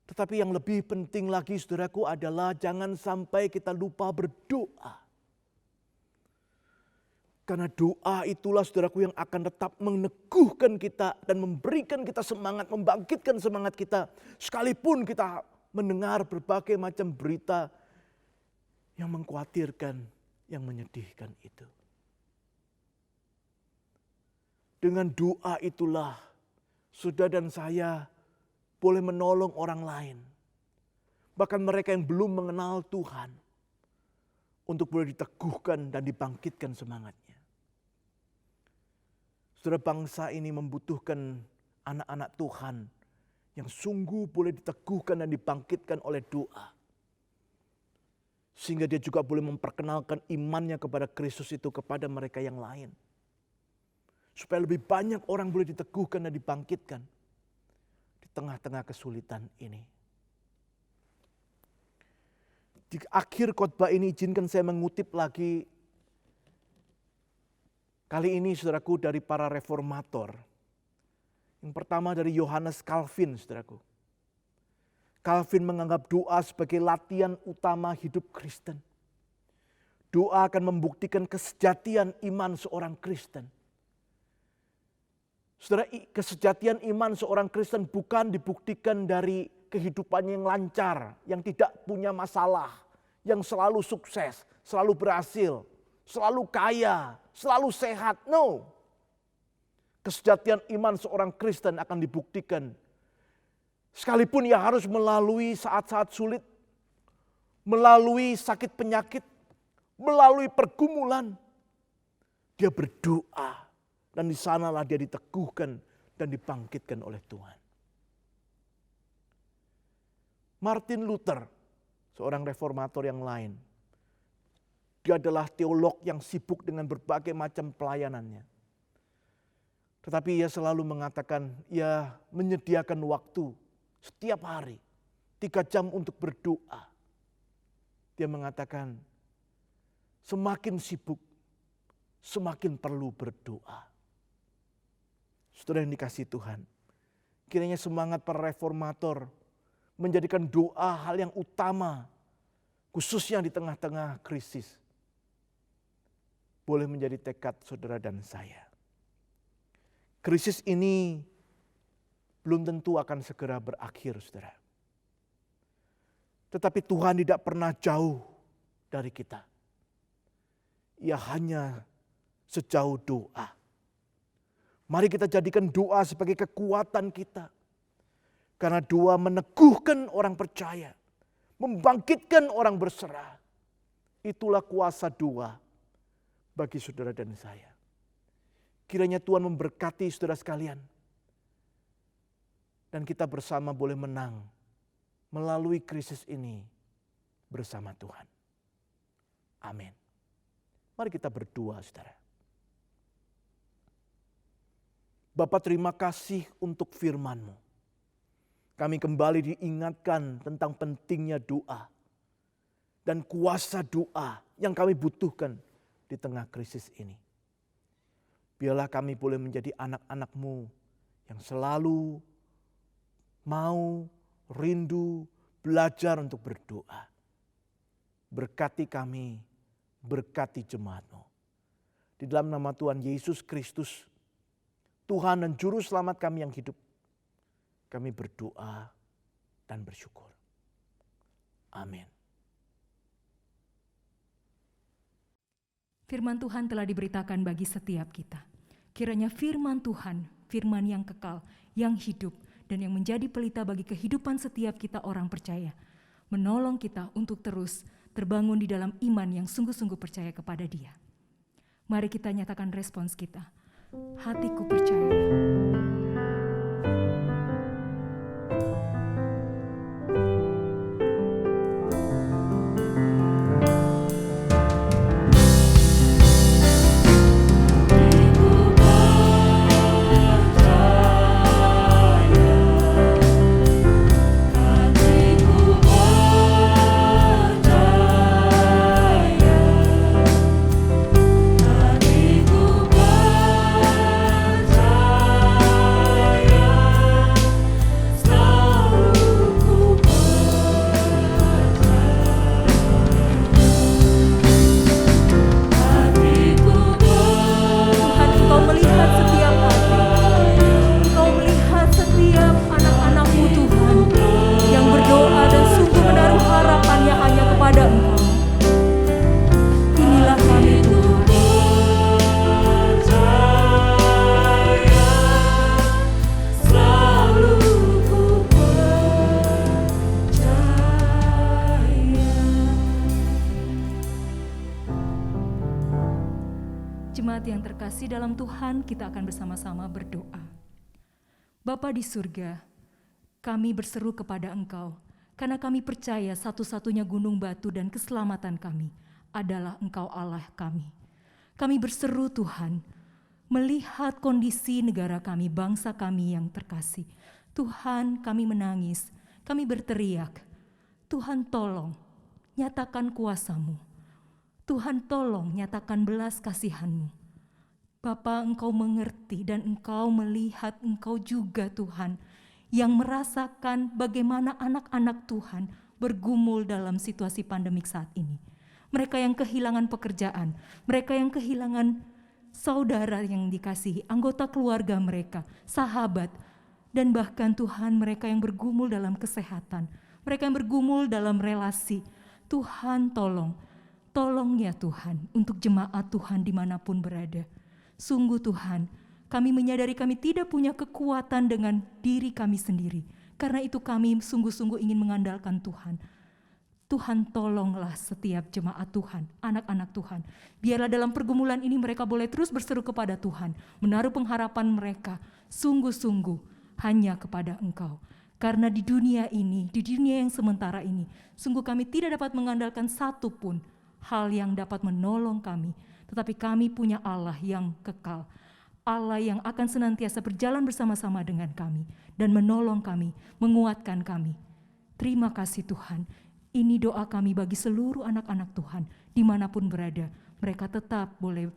Tetapi yang lebih penting lagi saudaraku adalah jangan sampai kita lupa berdoa. Karena doa itulah saudaraku yang akan tetap meneguhkan kita dan memberikan kita semangat, membangkitkan semangat kita. Sekalipun kita mendengar berbagai macam berita yang mengkhawatirkan, yang menyedihkan itu. Dengan doa itulah saudara dan saya boleh menolong orang lain. Bahkan mereka yang belum mengenal Tuhan. Untuk boleh diteguhkan dan dibangkitkan semangatnya. Saudara, bangsa ini membutuhkan anak-anak Tuhan. Yang sungguh boleh diteguhkan dan dibangkitkan oleh doa. Sehingga dia juga boleh memperkenalkan imannya kepada Kristus itu kepada mereka yang lain. Supaya lebih banyak orang boleh diteguhkan dan dibangkitkan di tengah-tengah kesulitan ini. Di akhir khotbah ini izinkan saya mengutip lagi. Kali ini saudaraku dari para reformator. Yang pertama dari Yohanes Calvin saudaraku. Calvin menganggap doa sebagai latihan utama hidup Kristen. Doa akan membuktikan kesejatian iman seorang Kristen. Saudara, kesejatian iman seorang Kristen bukan dibuktikan dari kehidupannya yang lancar, yang tidak punya masalah, yang selalu sukses, selalu berhasil, selalu kaya, selalu sehat. No. Kesejatian iman seorang Kristen akan dibuktikan sekalipun ia harus melalui saat-saat sulit, melalui sakit penyakit, melalui pergumulan. Dia berdoa. Dan di sanalah dia diteguhkan dan dibangkitkan oleh Tuhan. Martin Luther, seorang reformator yang lain. Dia adalah teolog yang sibuk dengan berbagai macam pelayanannya. Tetapi ia selalu mengatakan, ia menyediakan waktu setiap hari 3 jam untuk berdoa. Dia mengatakan, semakin sibuk, semakin perlu berdoa. Saudara yang dikasihi Tuhan, kiranya semangat para reformator menjadikan doa hal yang utama, khususnya di tengah-tengah krisis, boleh menjadi tekad saudara dan saya. Krisis ini belum tentu akan segera berakhir, saudara. Tetapi Tuhan tidak pernah jauh dari kita. Ia hanya sejauh doa. Mari kita jadikan doa sebagai kekuatan kita. Karena doa meneguhkan orang percaya. Membangkitkan orang berserah. Itulah kuasa doa bagi saudara dan saya. Kiranya Tuhan memberkati saudara sekalian. Dan kita bersama boleh menang melalui krisis ini bersama Tuhan. Amin. Mari kita berdoa, saudara. Bapa, terima kasih untuk firman-Mu. Kami kembali diingatkan tentang pentingnya doa dan kuasa doa yang kami butuhkan di tengah krisis ini. Biarlah kami boleh menjadi anak-anak-Mu yang selalu mau, rindu, belajar untuk berdoa. Berkati kami, berkati jemaat-Mu. Di dalam nama Tuhan Yesus Kristus, Tuhan dan Juru Selamat kami yang hidup, kami berdoa dan bersyukur. Amin. Firman Tuhan telah diberitakan bagi setiap kita. Kiranya firman Tuhan, firman yang kekal, yang hidup, dan yang menjadi pelita bagi kehidupan setiap kita orang percaya, menolong kita untuk terus terbangun di dalam iman yang sungguh-sungguh percaya kepada Dia. Mari kita nyatakan respons kita. Hatiku percaya. Jemaat yang terkasih dalam Tuhan, kita akan bersama-sama berdoa. Bapa di surga, kami berseru kepada Engkau, karena kami percaya satu-satunya gunung batu dan keselamatan kami adalah Engkau Allah kami. Kami berseru Tuhan, melihat kondisi negara kami, bangsa kami yang terkasih. Tuhan, kami menangis, kami berteriak, Tuhan tolong, nyatakan kuasa-Mu. Tuhan tolong nyatakan belas kasihan-Mu. Bapa, Engkau mengerti dan Engkau melihat, Engkau juga Tuhan yang merasakan bagaimana anak-anak Tuhan bergumul dalam situasi pandemik saat ini. Mereka yang kehilangan pekerjaan, mereka yang kehilangan saudara yang dikasihi, anggota keluarga mereka, sahabat, dan bahkan Tuhan mereka yang bergumul dalam kesehatan, mereka yang bergumul dalam relasi. Tuhan tolong ya Tuhan untuk jemaat Tuhan dimanapun berada. Sungguh Tuhan, kami menyadari kami tidak punya kekuatan dengan diri kami sendiri. Karena itu kami sungguh-sungguh ingin mengandalkan Tuhan. Tuhan tolonglah setiap jemaat Tuhan, anak-anak Tuhan. Biarlah dalam pergumulan ini mereka boleh terus berseru kepada Tuhan. Menaruh pengharapan mereka sungguh-sungguh hanya kepada Engkau. Karena di dunia ini, di dunia yang sementara ini, sungguh kami tidak dapat mengandalkan satu pun hal yang dapat menolong kami, tetapi kami punya Allah yang kekal, Allah yang akan senantiasa berjalan bersama-sama dengan kami dan menolong kami, menguatkan kami. Terima kasih Tuhan, ini doa kami bagi seluruh anak-anak Tuhan dimanapun berada, mereka tetap boleh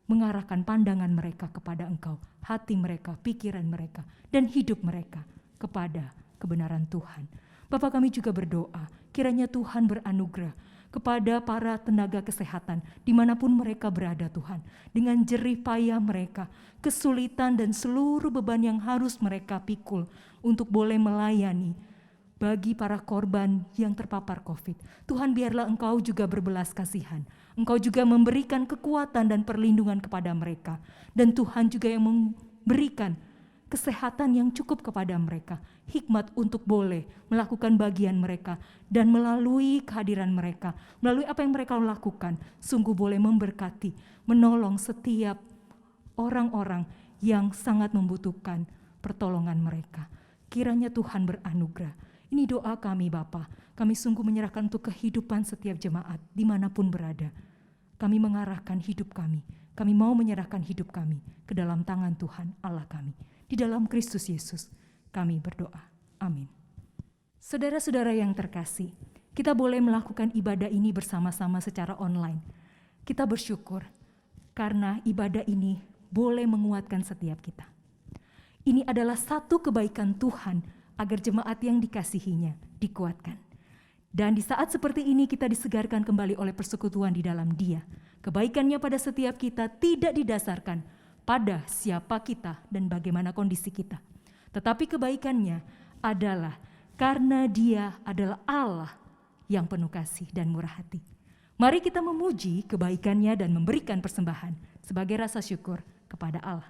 mengarahkan pandangan mereka kepada Engkau, hati mereka, pikiran mereka, dan hidup mereka kepada kebenaran Tuhan. Bapa, kami juga berdoa, kiranya Tuhan beranugerah kepada para tenaga kesehatan dimanapun mereka berada Tuhan. Dengan jerih payah mereka, kesulitan dan seluruh beban yang harus mereka pikul untuk boleh melayani bagi para korban yang terpapar COVID. Tuhan, biarlah Engkau juga berbelas kasihan. Engkau juga memberikan kekuatan dan perlindungan kepada mereka. Dan Tuhan juga yang memberikan kesehatan yang cukup kepada mereka, hikmat untuk boleh melakukan bagian mereka, dan melalui kehadiran mereka, melalui apa yang mereka lakukan, sungguh boleh memberkati, menolong setiap orang-orang yang sangat membutuhkan pertolongan mereka. Kiranya Tuhan beranugerah. Ini doa kami Bapa. Kami sungguh menyerahkan untuk kehidupan setiap jemaat dimanapun berada. Kami mengarahkan hidup kami. Kami mau menyerahkan hidup kami ke dalam tangan Tuhan Allah kami. Di dalam Kristus Yesus kami berdoa. Amin. Saudara-saudara yang terkasih, kita boleh melakukan ibadah ini bersama-sama secara online. Kita bersyukur karena ibadah ini boleh menguatkan setiap kita. Ini adalah satu kebaikan Tuhan agar jemaat yang dikasihinya dikuatkan. Dan di saat seperti ini kita disegarkan kembali oleh persekutuan di dalam Dia. Kebaikannya pada setiap kita tidak didasarkan pada siapa kita dan bagaimana kondisi kita. Tetapi kebaikannya adalah karena Dia adalah Allah yang penuh kasih dan murah hati. Mari kita memuji kebaikannya dan memberikan persembahan sebagai rasa syukur kepada Allah.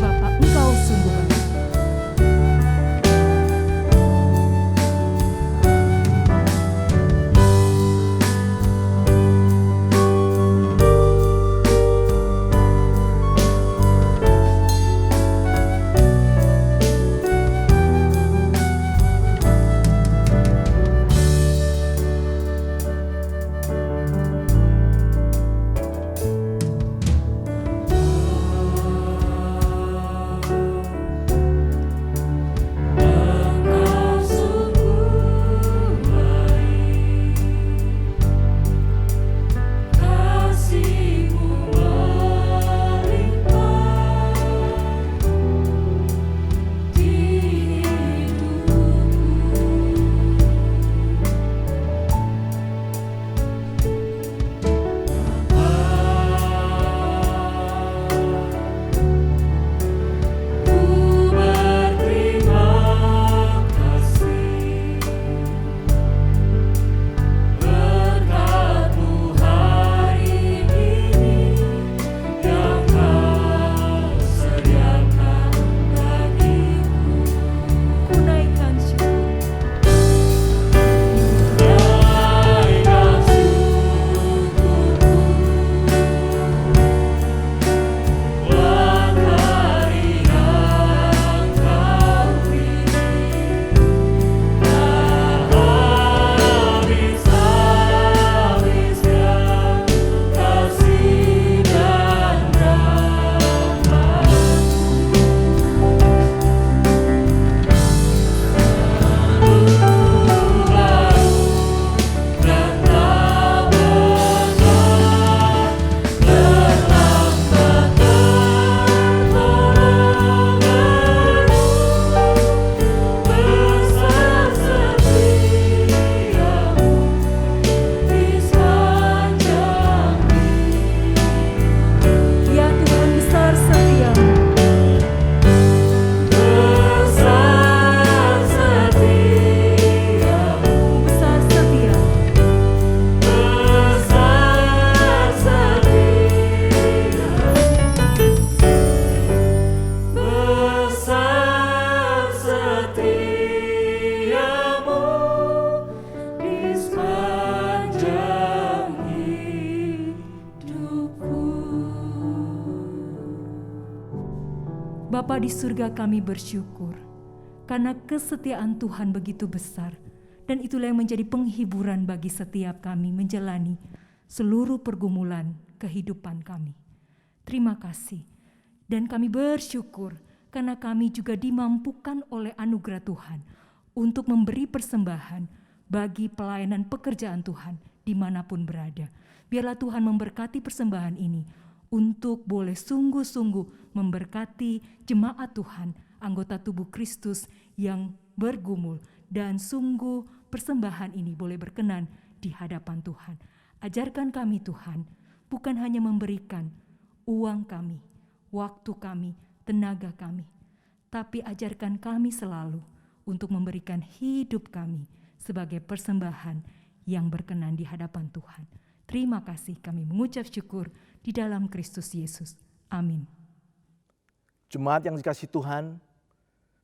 Bapa, Engkau sungguh baik. Bapa di surga, kami bersyukur karena kesetiaan Tuhan begitu besar, dan itulah yang menjadi penghiburan bagi setiap kami menjalani seluruh pergumulan kehidupan kami. Terima kasih, dan kami bersyukur karena kami juga dimampukan oleh anugerah Tuhan untuk memberi persembahan bagi pelayanan pekerjaan Tuhan dimanapun berada. Biarlah Tuhan memberkati persembahan ini untuk boleh sungguh-sungguh memberkati jemaat Tuhan, anggota tubuh Kristus yang bergumul, dan sungguh persembahan ini boleh berkenan di hadapan Tuhan. Ajarkan kami Tuhan, bukan hanya memberikan uang kami, waktu kami, tenaga kami, tapi ajarkan kami selalu untuk memberikan hidup kami sebagai persembahan yang berkenan di hadapan Tuhan. Terima kasih, kami mengucap syukur di dalam Kristus Yesus. Amin. Jemaat yang dikasihi Tuhan,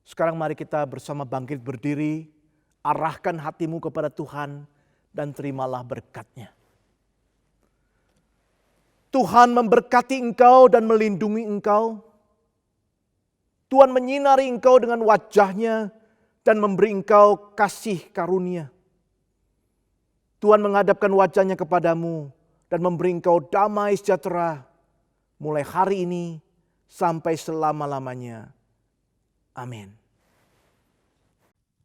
sekarang mari kita bersama bangkit berdiri, arahkan hatimu kepada Tuhan dan terimalah berkat-Nya. Tuhan memberkati engkau dan melindungi engkau. Tuhan menyinari engkau dengan wajah-Nya dan memberi engkau kasih karunia. Tuhan menghadapkan wajah-Nya kepadamu dan memberi engkau damai sejahtera mulai hari ini sampai selama-lamanya. Amin.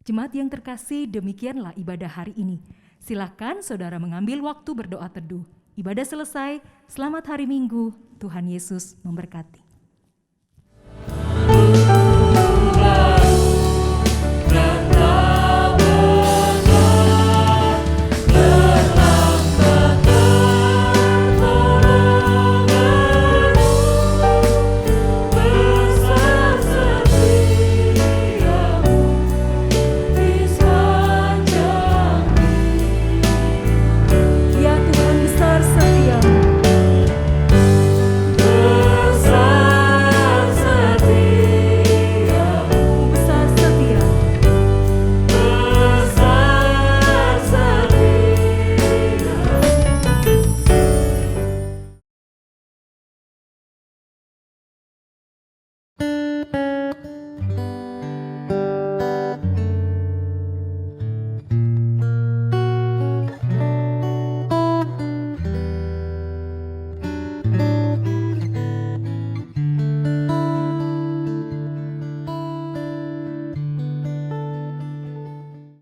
Jemaat yang terkasih, demikianlah ibadah hari ini. Silakan saudara mengambil waktu berdoa teduh. Ibadah selesai, selamat hari Minggu, Tuhan Yesus memberkati.